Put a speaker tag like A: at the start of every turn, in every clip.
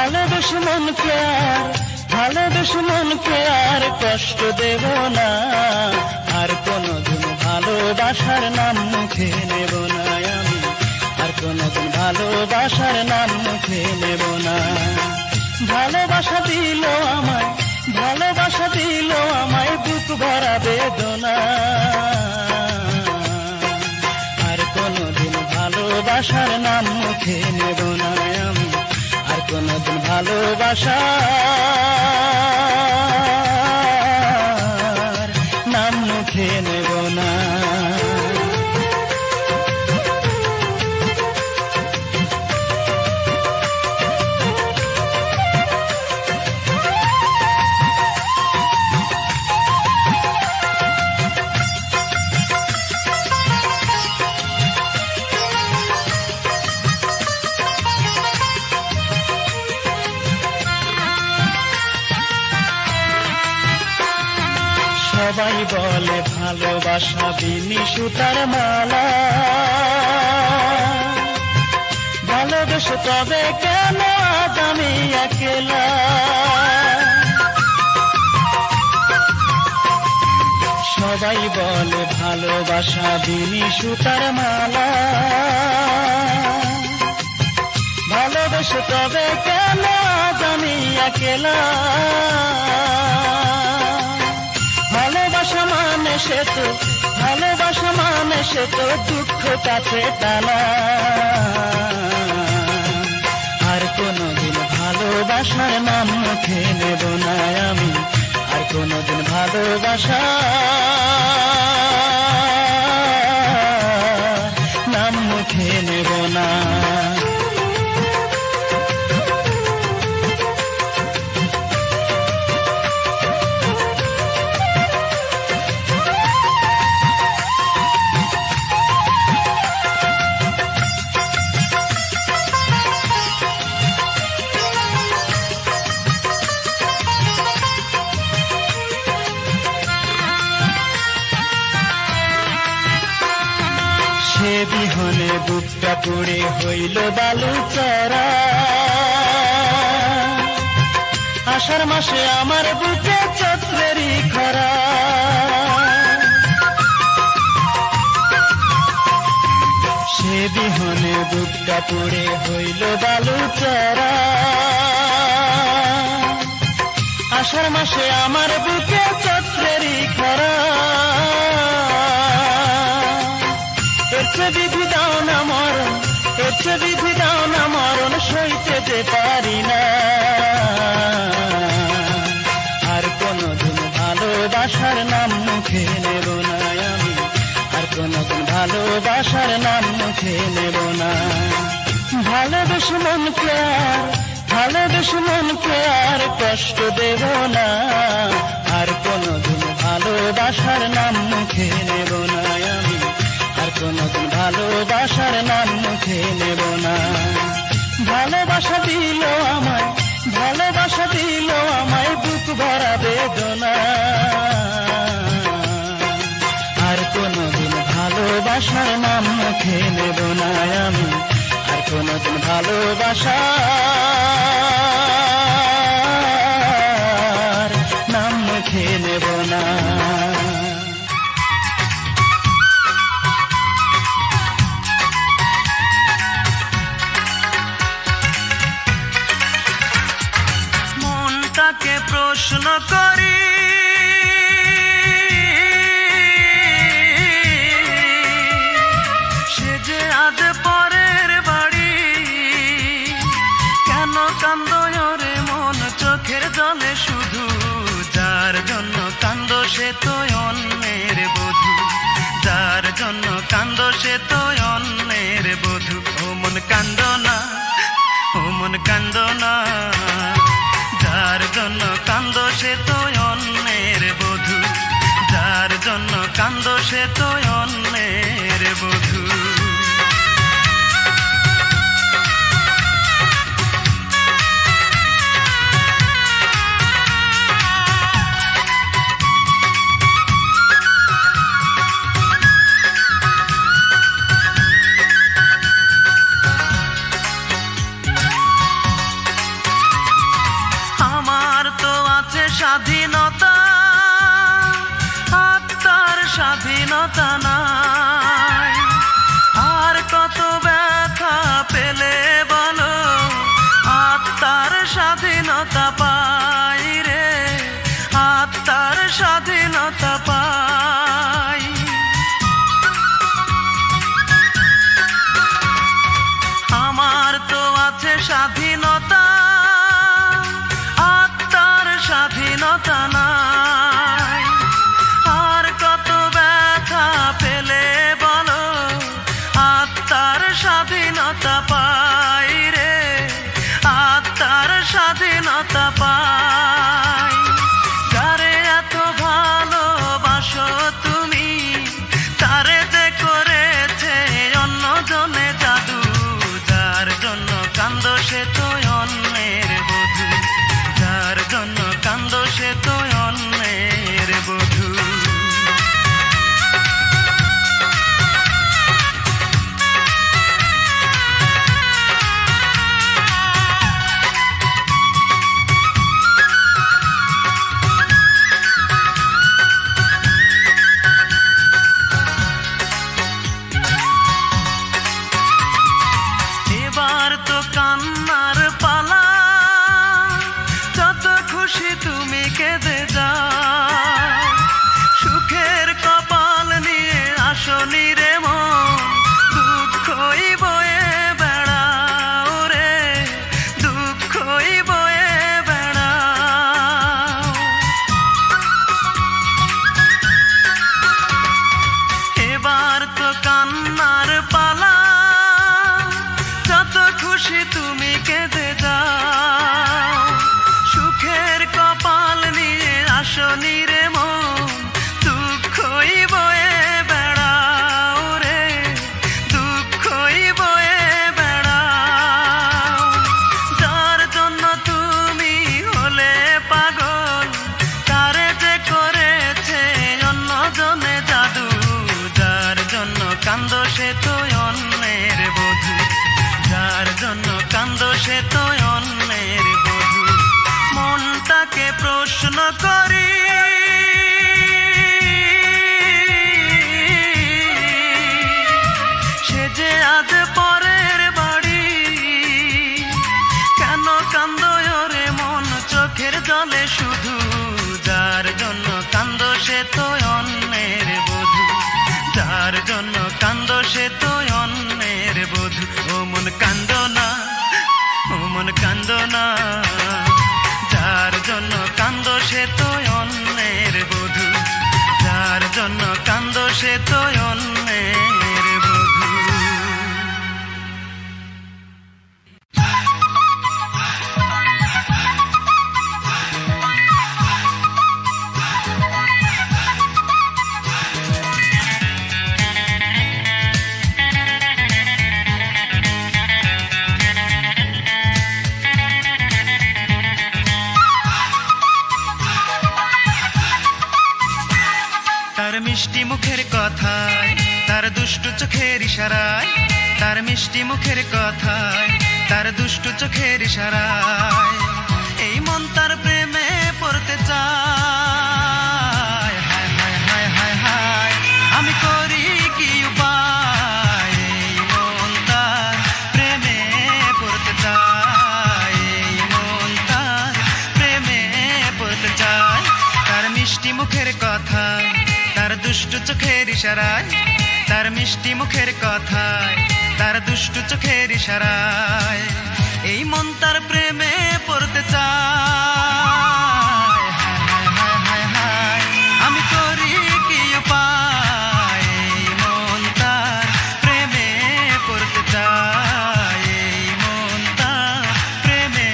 A: ভালোবেসে মনকে আর কষ্ট দেব না, আর কোনদিন ভালোবাসার নাম মুখে নেব না আমি, আর কোনদিন ভালোবাসার নাম মুখে নেব না। ভালোবাসা দিল আমায় বুক ভরা বেদনা, আর কোনদিন ভালোবাসার নাম মুখে নেব না আমি, আর কোনদিন ভালোবাসার নাম মুখে নেব না। সবাই বলে ভালোবাসা বিনি সুতার মালা, ভালোবেসে তবে কেন আজ আমি একলা। সবাই বলে ভালোবাসা বিনি সুতার মালা, ভালোবেসে তবে কেন আজ আমি একলা। ভালোবাসা মানে সে তো দুঃখ কাছে টানা, আর কোনদিন ভালোবাসার নাম মুখে নেব না আমি, আর কোনদিন ভালোবাসার নাম মুখে নেব না। সে বিহনে বুকটা পুড়ে হইল বালুচরা, আষাঢ় মাসে আমার বুকে চৈত্রেরই খরা। সে বিহনে বুকটা পুড়ে হইল বালুচরা, আষাঢ় মাসে আমার বুকে চৈত্রেরই খরা। বিধি দাও না মরণ সইতে যে পারি না, আর কোনদিন ভালোবাসার নাম মুখে নেব না আমি, আর কোনদিন ভালোবাসার নাম মুখে নেব না। ভালোবেসে মনকে আর কষ্ট দেব না, আর কোনদিন ভালোবাসার নাম মুখে নেব না আমি, আর কোনদিন ভালোবাসার নাম মুখে নেব না। ভালোবাসা দিল আমায় বুক ভরা বেদনা, আর কোনদিন ভালোবাসার নাম মুখে নেব না আমি, আর কোনদিন ভালোবাসার নাম মুখে নেব না।
B: মনটাকে প্রশ্ন করি, সে যে আজ পরের বাড়ি, কেন কান্দো রে মন চোখের জলে শুধু, যার জন্য কান্দো সে তো অন্যের বধূ, যার জন্য কান্দো সে তো অন্যের বধূ। ও মন কান্দো না, ও মন কান্দো না, যার জন্য কান্দো সে তো অন্যের বধূ, যার জন্য কান্দো সে তো অন্যের বধূ। স্বাধীনতা নাই। আর কত ব্যথা পেলে বলো আত্মার স্বাধীনতা পাই রে, আত্মার স্বাধীনতা পাই। আমার তো আছে স্বাধীনতা, আত্মার স্বাধীনতা নাই। আর কত ব্যথা পেলে বলো আত্মার স্বাধীনতা পাই রে, আত্মার স্বাধীনতা পাই। যারে এত ভালোবাসো তুমি তারে যে করেছে অন্যজনে জাদু, যার জন্য কান্দো সে তো অন্যের বধূ, যার জন্য কান্দো সে তো অন্যের বধূ। এবার তো কান্নার পালা, যত খুশি তুমি কেঁদে যাও। সুখের কপাল নিয়ে আসনি রে মন, দুঃখই বয়ে বেড়াও রে, দুঃখই বয়ে বেড়াও। এবার তো কান্নার পালা, যত খুশি তুমি কেঁদে যাও। সুখের কপাল নিয়ে আসনি রে মন, দুঃখই বয়ে বেড়াও রে, দুঃখই বয়ে বেড়াও। যার জন্য তুমি হলে পাগল তারে যে করেছে অন্যজনে জাদু, যার জন্য কান্দো সে তো অন্যের বধূ, যার জন্য কান্দো সে তো অন্যের বধূ। মনটাকে প্রশ্ন করি সে যে আজ পরের বাড়ি, কেন কান্দো রে মন চোখের জলে শুধু, যার জন্য কান্দো সে তো অন্যের বধূ, যার জন্য কান্দো সে তো অন্যের বধূ। ও মন কান্দো না, ও মন কান্দো না, যার জন্য কান্দো সে তো অন্যের বধূ, যার জন্য কান্দো সে তো অন্যের বধূ। তার মিষ্টি মুখের কথায়, তার দুষ্টু চোখের ইশারায়, তার মিষ্টি মুখের কথায়, তার দুষ্টু চোখের ইশারায় এই মন তার প্রেমে পড়তে চায়। হায় হায় হায় হায় হায়, আমি করি কি উপায়, এই মন তার প্রেমে পড়তে চায়, এই মন তার প্রেমে পড়তে চায়। তার মিষ্টি মুখের কথায়, তার দুষ্টু চোখের ইশারায়, তার মিষ্টি মুখের কথায়, তার দুষ্টু চোখের ইশারায় এই মন তার প্রেমে পড়তে চায়। হায় হায় হায় হায়, আমি করি কি উপায়, এই মন তার প্রেমে পড়তে চায়, এই মন তার প্রেমে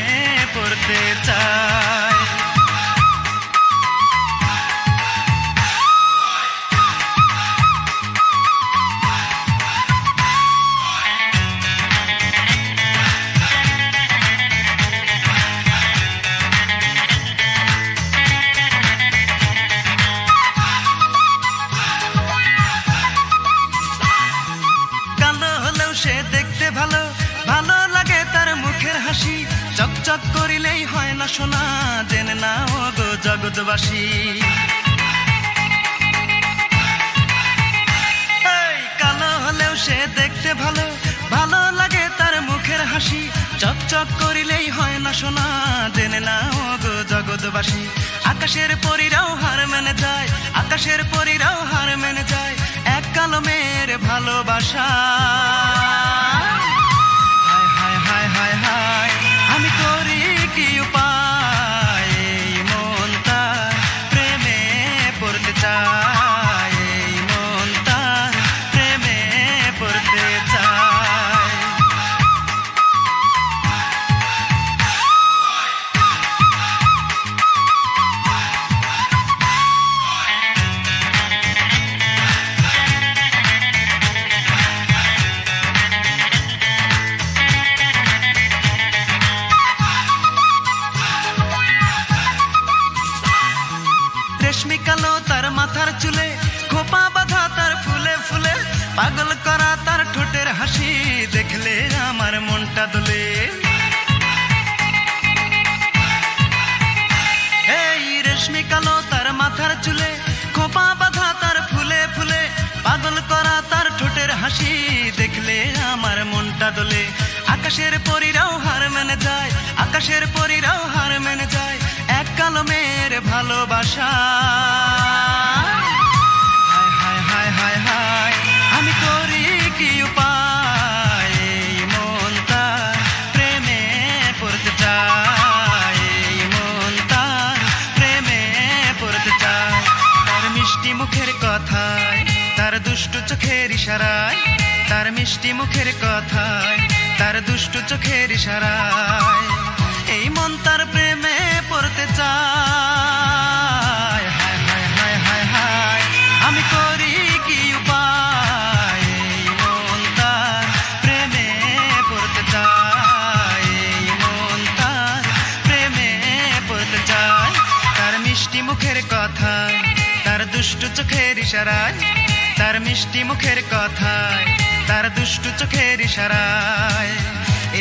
B: পড়তে চায়। ভালো ভালো লাগে তার মুখের হাসি, চকচক করিলেই হয় না সোনা, জেনে নাও গো জগৎবাসী। সে দেখতে ভালো, ভালো লাগে তার মুখের হাসি, চকচক করিলেই হয় না সোনা, জেনে নাও গো জগৎবাসী। আকাশের পরীরাও হার মেনে যায়, আকাশের পরীরাও হার মেনে যায় এক কালো মেয়ের ভালোবাসা। হায় হায় হায় হায় হায়, আমি করি কি উপায়, এই মন তার প্রেমে পড়তে চায়, এই মন তার প্রেমে পড়তে চায়। রেশমি কালো তার মাথার চুলে, খোপা বাঁধা তার ফুলে ফুলে, পাগল করা তার ঠোঁটের হাসি, দেখলে আমার মনটা দোলে। এই রেশমি কালো তার মাথার চুলে, খোপা বাঁধা তার ফুলে ফুলে, পাগল করা তার ঠোঁটের হাসি, দেখলে আমার মনটা দোলে। আকাশের পরীরাও হার মেনে যায়, আকাশের পরীরাও হার মেনে যায় এক কালো মেয়ের ভালোবাসা। হায় হায় হায় হায় হায়, আমি করি কি উপায়, এই মন তার প্রেমে পড়তে চায়, এই মন তার প্রেমে পড়তে চায়। তার মিষ্টি মুখের কথায়, তার দুষ্টু চোখের ইশারায়, তার মিষ্টি মুখের কথায়, তার দুষ্টু চোখের ইশারায় এই মন তার প্রেমে পড়তে চায়। হায় হায় হায় হায় হায়, আমি করি কি উপায়, এই মন তার প্রেমে পড়তে চায়, এই মন তার প্রেমে পড়তে চায়। তার মিষ্টি মুখের কথায়, তার দুষ্টু চোখের ইশারায়, তার মিষ্টি মুখের কথায়, তার দুষ্টু চোখের ইশারায়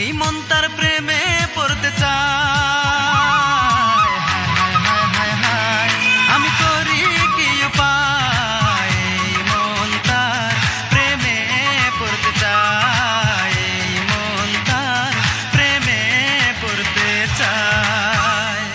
B: এই মন তার প্রেমে পড়তে চায়। হায় হায় হায় হায়, আমি করি কি উপায়, এই মন তার প্রেমে পড়তে চায়, এই মন তার প্রেমে পড়তে চায়।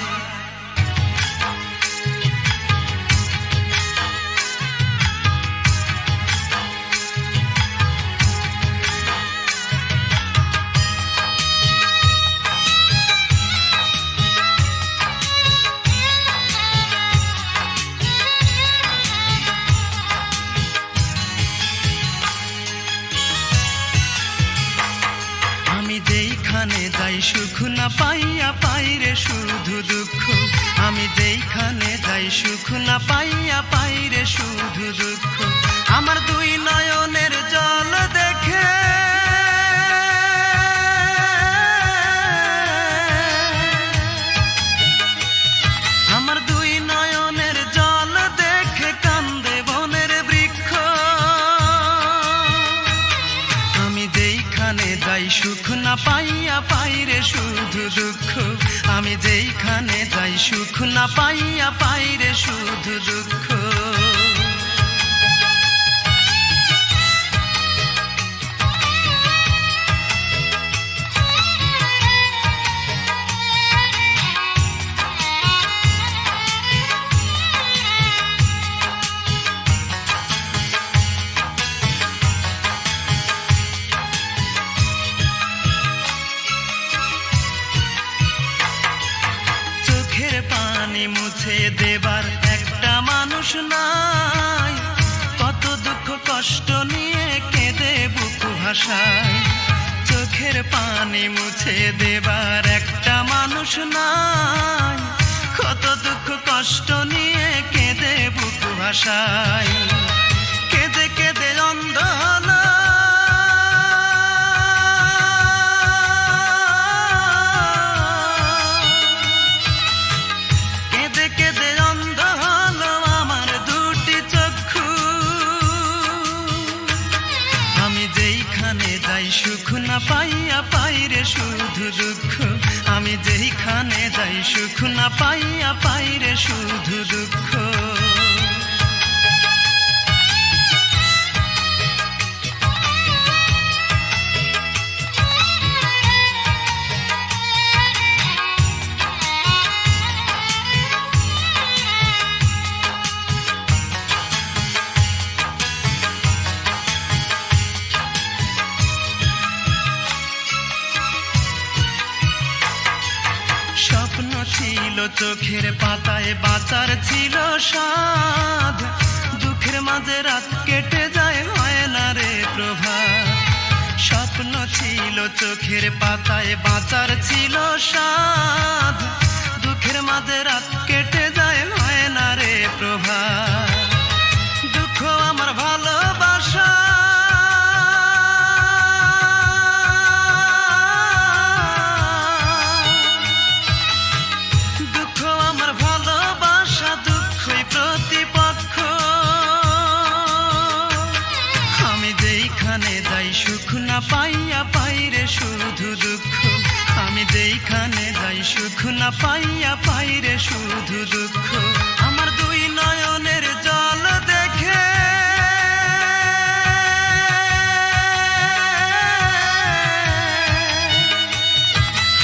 B: আমি যেইখানে যাই সুখ না পাইয়া পাই রে শুধু দুঃখ, আমি যেইখানে যাই সুখ না পাইয়া পাই রে শুধু দুঃখ। আমার দুই নয়নের জল দেখে, আমার দুই নয়নের জল দেখে কান্দে বনের বৃক্ষ। আমি যেইখানে যাই সুখ না পাইয়া পাই রে শুধু দুঃখ, আমি যেইখানে যাই সুখ না পাইয়া পাই রে শুধু দুঃখ। চোখের পানি মুছে দেবার একটা মানুষ নাই, কত দুঃখ কষ্ট নিয়ে কেঁদে বুক ভাসায়। চোখের পানি মুছে দেবার একটা মানুষ নাই, কত দুঃখ কষ্ট নিয়ে কেঁদে বুক ভাসায়। কেঁদে কেঁদে অন্ধ হলো, কেঁদে কেঁদে অন্ধ হলো আমার দুটি চক্ষু। আমি যেইখানে যাই সুখ না পাইয়া পাই রে শুধু দুঃখ, আমি যেইখানে যাই সুখ না পাইয়া পাই রে শুধু দুঃখ। ছিল চোখের পাতায় বাঁচার ছিল সাধ, দুঃখের মাঝে রাত কেটে যায় হয় না রে প্রভাত। স্বপ্ন ছিল চোখের পাতায় বাঁচার ছিল সাধ, দুঃখের মাঝে রাত কেটে যায় হয় না রে প্রভাত। দুঃখ আমার ভালোবাসা সুখ না পাইয়া পাইরে শুধু দুঃখ, আমি যেইখানে যাই সুখ না পাইয়া পাইরে শুধু দুঃখ। আমার দুই নয়নের জল দেখে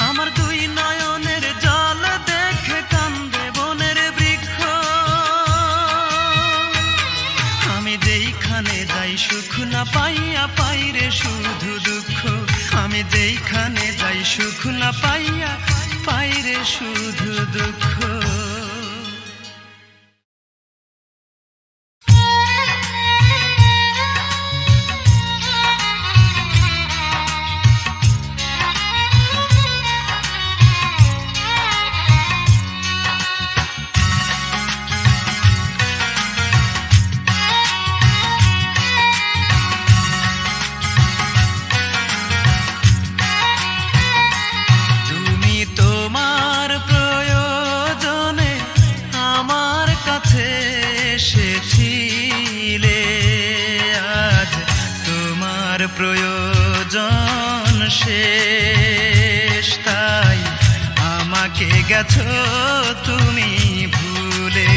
B: আমার দুই নয়নের জল দেখে কান্দে বনের বৃক্ষ। আমি যেইখানে যাই সুখ না পাইয়া পাইরে শুধু দুঃখ, আমি যেইখানে যাই সুখ না পাইয়া পাইরে শুধু দুঃখ। প্রয়োজন শেষ তাই আমাকে গেছো তুমি ভুলে,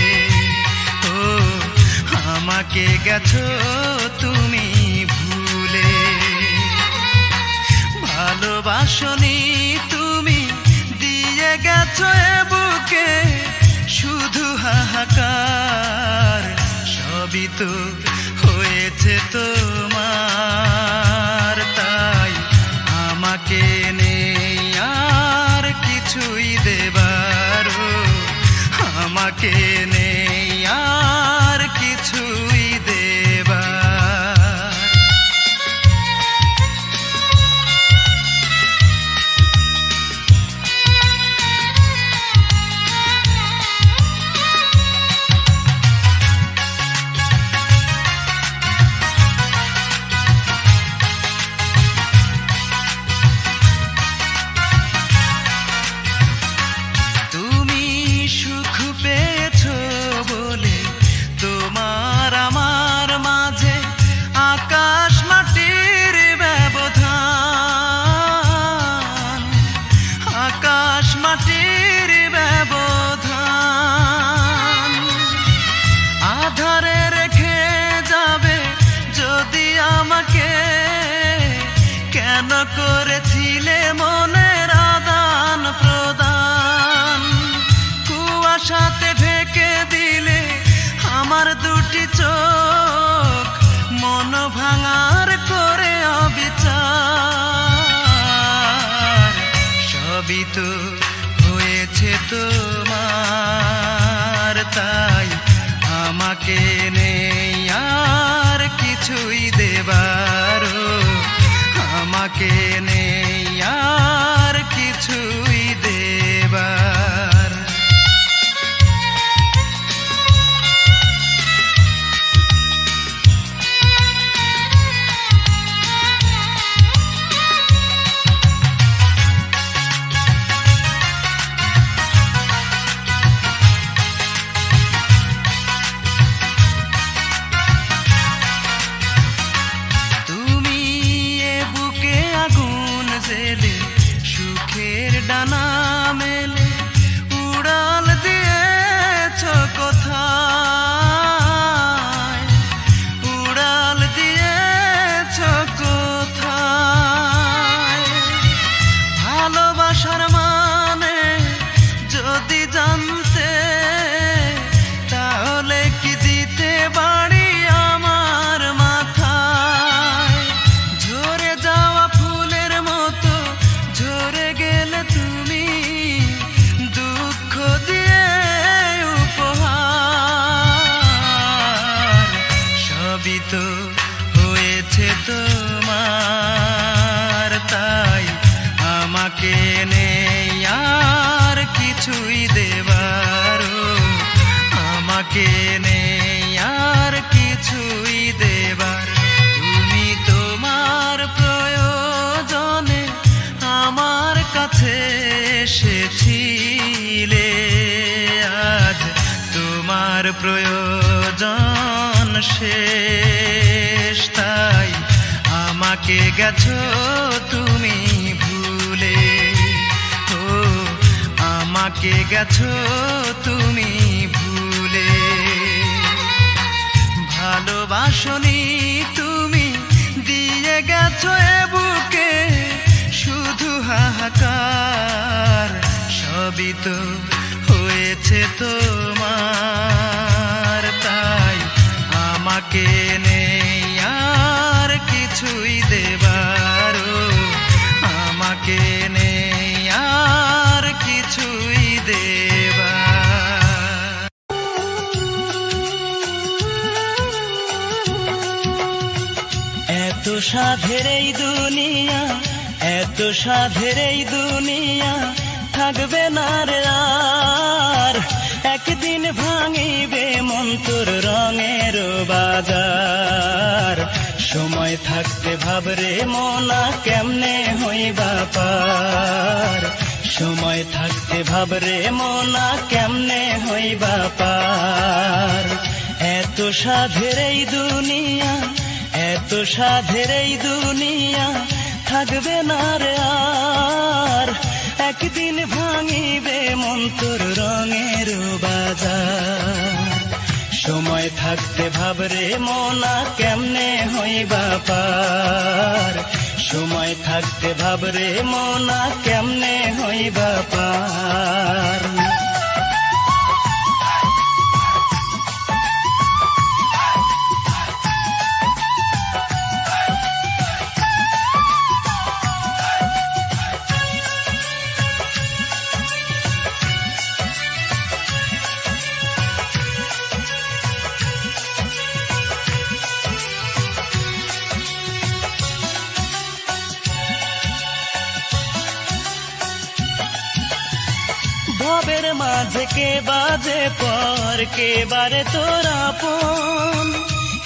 B: ও আমাকে গেছো তুমি ভুলে। ভালোবাসনি তুমি দিয়ে গেছো এ বুকে শুধু হাহাকার, সবই তো হয়েছে তোমার, তাই আমাকে নেই আর কিছুই দেবার, আমাকে নেই আর কিছুই দেবার। করেছিলে মনের আদান প্রদান, কুয়াশাতে ঢেকে দিলে আমার দুটি চোখ, মন ভাঙার করে অবিচার, সবই তো হয়েছে তোমার, তাই আমাকে নেই আর কিছুই দেবার, আমাকে নেই আর কিছুই দেবার। আমাকে নেই আর কিছুই দেবার, তুমি তোমার প্রয়োজনে আমার কাছে এসেছিলে। আজ তোমার প্রয়োজন শেষ, তাই আমাকে গেছো তুমি ভুলে। ও আমাকে গেছো তুমি ভুলে। ভালোবাসনি তুমি, দিয়ে গেছো এ বুকে শুধু হাহাকার। সবই তো হয়েছে তোমার, তাই আমাকে নেই আর কিছুই দেবার। আমাকে নেই আর কিছুই দেবার।
A: এত সাধের এই দুনিয়া, এত সাধের এই দুনিয়া থাকবে না রে আর। একদিন ভাঙিবে মন তোর রঙের বাজার। সময় থাকতে ভাবরে মনা কেমনে হইবা পার। সময় থাকতে ভাবরে মনা কেমনে হইবা পার। এত সাধের এই দুনিয়া, এত সাধের এই দুনিয়া থাকবে না রে আর। একদিন ভাঙিবে মন তোর রঙের বাজার। সময় থাকতে ভাবরে মনা কেমনে হইবা পার। সময় থাকতে ভাবরে মনা কেমনে হইবা পার। ভবের মাঝে কে বাজে পর, কে বারে তোর আপন।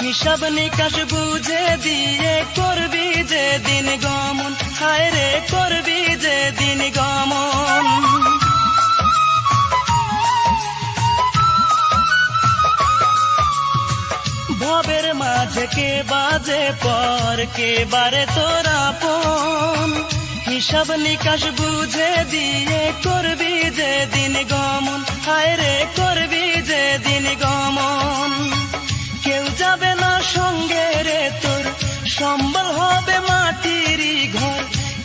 A: হিসাব নিকাশ বুঝে দিয়ে করবি যে দিন গমন। হায় রে করবি যে দিন গমন। ভবের মাঝে কে বাজে পর, কে বারে তোর আপন। হিসাব নিকাশ বুঝে দিয়ে করবি যে দিন গমন। হায় রে করবি যে দিন গমন। কেউ যাবে না সঙ্গে রে তোর, সম্বল হবে মাটিরই ঘর।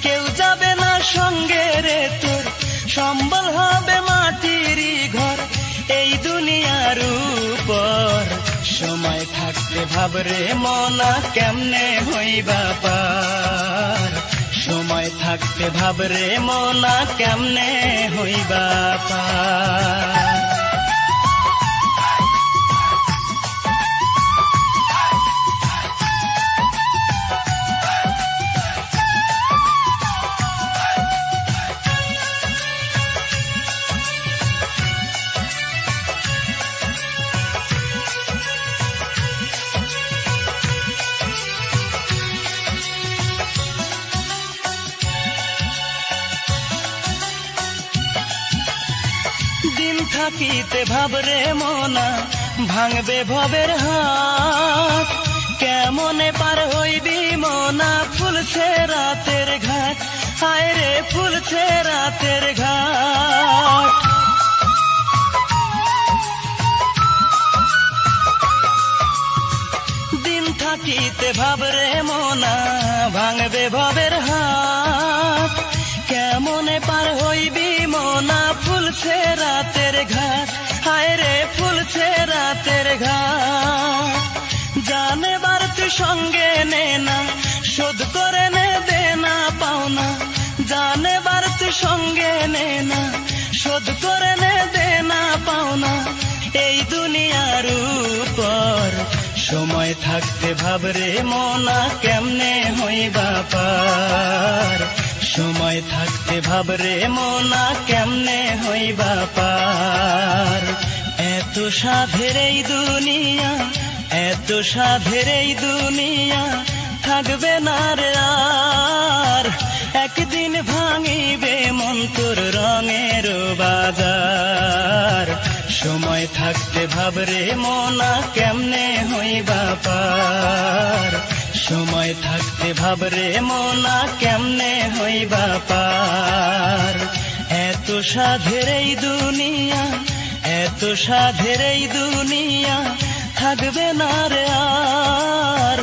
A: কেউ যাবে না সঙ্গে রে তোর, সম্বল হবে মাটিরই ঘর। এই দুনিয়ার উপর সময় থাকতে ভাবরে মনা কেমনে হইবা পার। সময় থাকতে ভাবরে মনা কেমনে হইবা পার। দিন থাকিতে ভাবরে মনা ভাঙবে ভবের হাত। কেমনে পার হইবি মনা ফুলছে রাতের ঘাট। হায় রে ফুলছে রাতের ঘাট। দিন থাকিতে ভাবরে মনা ভাঙবে ভবের হাত। কেমনে পার হইবি মনা ফুলছে রাতের ঘাট। হায় রে ফুলছে রাতের ঘাট। জানে বার তুই সঙ্গে নে না, শোধ করে নে দেনা পাওনা। জানে বার তুই সঙ্গে নে না, শোধ করে নে দেনা পাওনা। এই দুনিয়ার উপর সময় থাকতে ভাবরে মনা কেমনে হইবা পার। সময় থাকতে ভাবরে মনা কেমনে হইবা পার। এত সাধের এই দুনিয়া, এত সাধের এই দুনিয়া থাকবে না রে আর। একদিন ভাঙিবে মন্তর রঙের বাজার। সময় থাকতে ভাবরে মনা কেমনে হইবা পার। সময় থাকতে ভাবরে মনা কেমনে হইবা পার। এত সাধের এই দুনিয়া, এত সাধের এই দুনিয়া থাকবে না রে আর।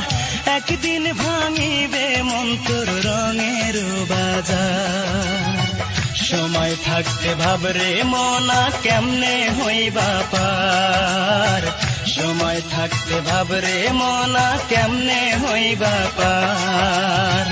A: একদিন ভাঙিবে মন্তর রঙের বাজার। সময় থাকতে ভাবরে মনা কেমনে হইবা পার। সময় থাকতে ভাবরে মনা কেমনে হইবা পার।